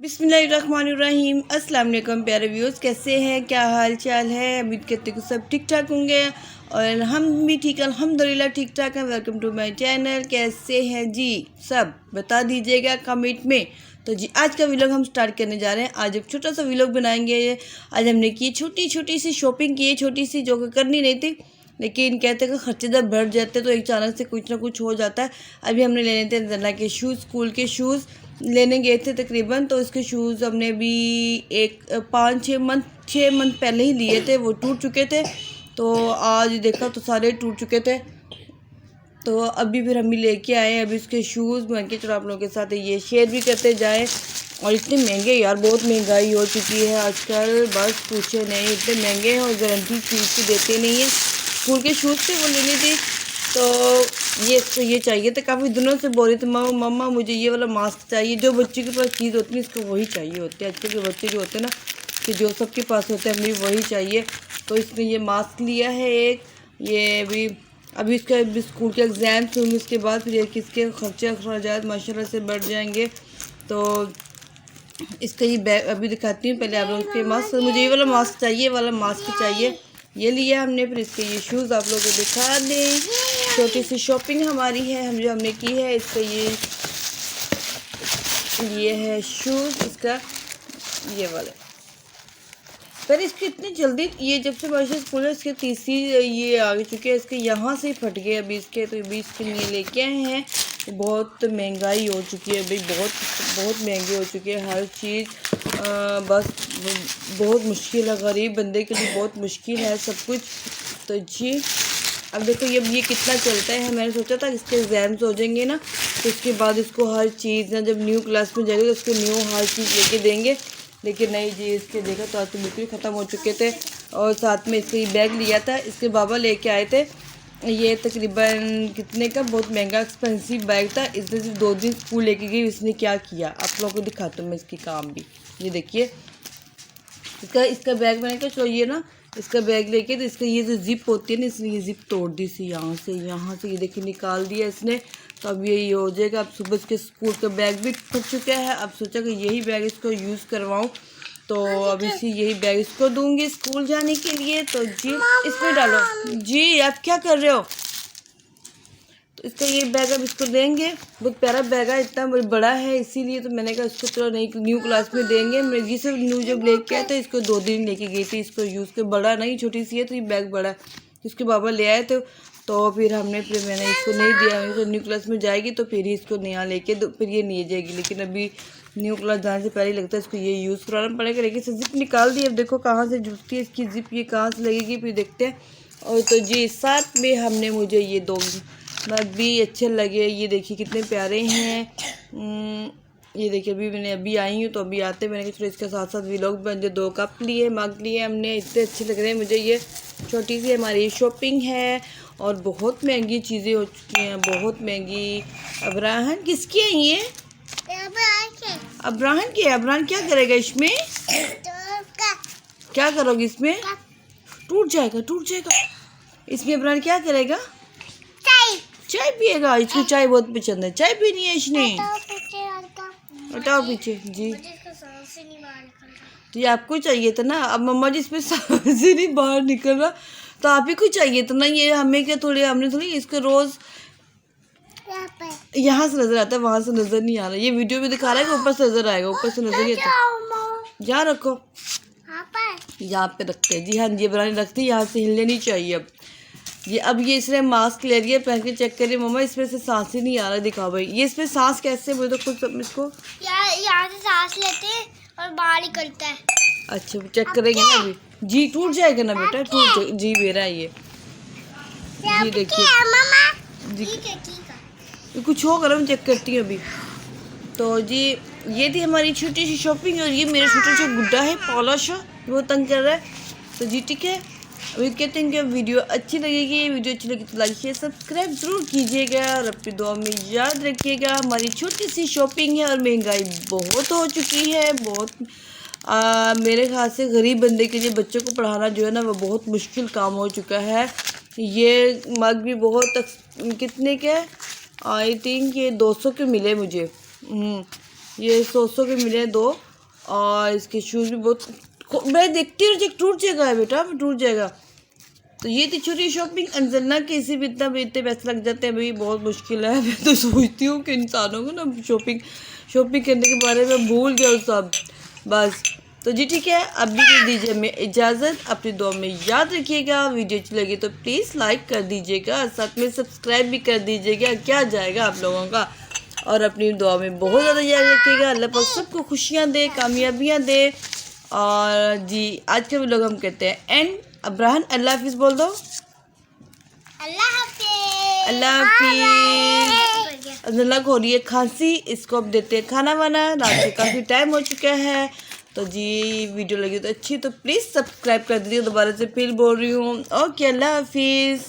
बिस्मिल्लाहिर्रहमानिर्रहीम। अस्सलाम वालेकुम प्यारे व्यूअर्स, कैसे हैं, क्या हाल चाल है। उम्मीद करते हैं कि सब ठीक ठाक होंगे और हम भी ठीक अल्हम्दुलिल्लाह ठीक ठाक हैं। Welcome to my channel. कैसे हैं जी सब, बता दीजिएगा कमेंट में। तो जी आज का व्लॉग हम स्टार्ट करने जा रहे हैं। आज एक छोटा सा व्लॉग बनाएंगे। आज हमने की छोटी छोटी सी शॉपिंग की है, छोटी सी, जो कि करनी नहीं थी, लेकिन कहते हैं कि खर्चे जब बढ़ जाते हैं तो एक अचानक से कुछ ना कुछ हो जाता है। अभी हमने लेने थे जना के शूज़, स्कूल के शूज़ लेने गए थे तकरीबन। तो इसके शूज़ हमने भी एक 6 मंथ पहले ही लिए थे, वो टूट चुके थे। तो आज देखा तो सारे टूट चुके थे। तो अभी फिर हम भी लेके आए। अभी इसके शूज़ बन के चलो आप लोगों के साथ ये शेयर भी करते जाएं। और इतने महंगे यार, बहुत महंगाई हो चुकी है आजकल, बस पूछे नहीं, इतने महंगे हैं और गारंटी चीज़ की देते नहीं है। स्कूल के शूज़ थे, वो लेने थे। तो इसको ये चाहिए था, काफ़ी दिनों से बोल रही थी मम्मा मुझे ये वाला मास्क चाहिए। जो बच्चे के पास चीज़ होती है इसको वही चाहिए होती है। आजकल के बच्चे जो होते हैं ना, कि जो सबके पास होते हैं हमें वही चाहिए। तो इसने ये मास्क लिया है एक, ये अभी इसका भी स्कूल के एग्ज़ाम्स होंगे, उसके बाद फिर किसके खर्चे अखराजात माशाल्लाह से बढ़ जाएंगे। तो इसका ये बैग अभी दिखाती हूँ। पहले आप लोग उसके मास्क, मुझे ये वाला मास्क चाहिए, ये वाला मास्क चाहिए, ये लिया हमने। फिर इसके ये शूज़ आप लोगों को दिखा दें। छोटी सी शॉपिंग हमारी है, हमने की है। इसका ये है शूज़, इसका ये वाला। पर इसकी इतनी जल्दी, ये जब से बारिश स्कूल है, इसके तीसरी ये आ चुके हैं, इसके यहाँ से फट गए अभी इसके। तो अभी इसके लिए लेके आए हैं। बहुत महंगाई हो चुकी है भाई, बहुत बहुत महंगी हो चुकी है हर चीज़। बस बहुत मुश्किल है, गरीब बंदे के लिए बहुत मुश्किल है सब कुछ। तो जी अब देखो ये कितना चलता है। मैंने सोचा था इसके एग्ज़ाम्स हो जाएंगे ना, तो उसके बाद इसको हर चीज़ ना, जब न्यू क्लास में जाएगी तो उसको न्यू हर चीज़ लेके देंगे। लेकिन नहीं जी, इसके देखा तो आज तो बिल्कुल ख़त्म हो चुके थे। और साथ में इसके बैग लिया था, इसके बाबा लेके आए थे। ये तकरीबन कितने का, बहुत महंगा एक्सपेंसिव बैग था। इसने सिर्फ 2 दिन स्कूल लेके गई। इसने क्या किया आप लोगों को दिखाता हूँ मैं इसकी काम भी। ये देखिए इसका बैग, मैंने कहा चलो ये ना, इसका बैग लेके, तो इसका ये जो ज़िप होती है ना, इसने ये ज़िप तोड़ दी थी यहाँ से ये देखिए निकाल दिया इसने। तो अब ये हो जाएगा। अब सुबह इसके स्कूल का बैग भी फट चुका है। अब सोचा कि यही बैग इसको यूज़ करवाऊँ, तो अब यही बैग इसको दूंगी स्कूल जाने के लिए। तो जी इसमें डालो। जी आप क्या कर रहे हो। तो इसका ये बैग अब इसको देंगे। बहुत प्यारा बैग है, इतना बड़ा है, इसीलिए तो मैंने कहा इसको चलो नहीं, न्यू क्लास में देंगे। मैं जी से न्यू जब लेके आया था, इसको 2 दिन लेके गई थी इसको यूज़ के। बड़ा नहीं, छोटी सी है, तो ये बैग बड़ा है। इसके बाबा ले आए थे, तो फिर मैंने इसको नहीं दिया। तो न्यू क्लास में जाएगी तो फिर ही इसको नया लेके फिर ये नहीं जाएगी। लेकिन अभी न्यू क्लास जाने से पहले लगता है इसको ये यूज़ कराना पड़ेगा। लेकिन इसे ज़िप निकाल दी। अब देखो कहाँ से जुटती है इसकी ज़िप, ये कहाँ से लगेगी, फिर देखते हैं। और तो जी साथ में हमने मुझे ये 2 मग भी अच्छे लगे। ये देखिए कितने प्यारे हैं। ये देखिए अभी आई हूँ, तो अभी आते मैंने कहा इसके साथ साथ व्लॉग बन जाए। 2 कप लिए, मग लिए हमने, इतने अच्छे लग रहे हैं मुझे। ये छोटी सी हमारी शॉपिंग है और बहुत महंगी चीज़ें हो चुकी हैं, बहुत महंगी। अब्राहन किसकी है ये? अब्राहन की है। अब्राहन क्या करेगा इसमें? क्या करोगे इसमें? टूट जाएगा। इसमें अब्राहन क्या करेगा? चाय पिएगा। इसको चाय बहुत पसंद है, चाय पीनी है इसने। हटाओ पीछे जी। तो ये आपको चाहिए था ना। अब मम्मा जी इसमें सांस ही नहीं बाहर निकल रहा, तो आप ही को चाहिए था ना। ये हमें क्या, हमने थोड़ी इसको रोज़ यहाँ से नज़र आता है, वहाँ से नज़र नहीं आ रहा। ये वीडियो में दिखा रहा है कि ऊपर से नज़र आएगा, ऊपर से नज़र नहीं आता। यहाँ रखो, यहाँ पे रखते हैं जी। हाँ जी बनाने रखती है, यहाँ से हिलने नहीं चाहिए। अब ये इसने मास्क ले लिया, पहन के चेक करिए मम्मा, इसमें से सांस ही नहीं आ रहा। दिखाओ भाई, ये इसमें सांस कैसे, मुझे तो खुद इसको यहाँ से सांस लेते हैं और बाहर निकलता है। अच्छा चेक करेंगे ना अभी जी। टूट जाएगा ना बेटा, टूट जाएगा जी। मेरा ये जी देखिए जी, कुछ होगा ना, मैं चेक करती हूँ अभी। तो जी ये थी हमारी छोटी सी शॉपिंग। और ये मेरा छोटा सा गुड्डा है पॉलिश, वो तंग कर रहा है। तो जी ठीक है, उम्मीद कहते हैं कि वीडियो अच्छी लगेगी। वीडियो अच्छी लगी तो लाइक शेयर सब्सक्राइब ज़रूर कीजिएगा और अपनी दुआ में याद रखिएगा। हमारी छोटी सी शॉपिंग है और महंगाई बहुत हो चुकी है, बहुत। मेरे ख्याल से गरीब बंदे के लिए बच्चों को पढ़ाना जो है ना, वो बहुत मुश्किल काम हो चुका है। ये मग भी बहुत कितने के, आई थिंक ये 200 के मिले मुझे। ये 100 के मिले 2। और इसके शूज़ भी बहुत, मैं देखती हूँ टूट जाएगा बेटा, टूट जाएगा। तो ये थी छोटी शॉपिंग अंजना की। इसी भी इतने पैसे लग जाते हैं भाई, बहुत मुश्किल है। मैं तो सोचती हूँ कि इंसानों को ना शॉपिंग करने के बारे में भूल गया सब बस। तो जी ठीक है, अभी दे दीजिए हमें इजाज़त। अपनी दुआ में याद रखिएगा। वीडियो अच्छी लगी तो प्लीज़ लाइक कर दीजिएगा, साथ में सब्सक्राइब भी कर दीजिएगा, क्या जाएगा आप लोगों का। और अपनी दुआ में बहुत ज़्यादा याद रखिएगा। अल्लाह पाक सबको खुशियाँ दे, कामयाबियाँ दे। और जी आज का व्लॉग हम कहते हैं एंड। अब्राहन अल्लाह हाफिज़ बोल दो। अल्लाह हाफिज़। अल्लाह हाफिज़। अंजना को हो रही है खांसी, इसको अब देते हैं खाना वाना। रात के काफ़ी टाइम हो चुका है। तो जी वीडियो लगी तो अच्छी तो प्लीज़ सब्सक्राइब कर दीजिए। दोबारा से फिर बोल रही हूँ। ओके, अल्लाह हाफिज़।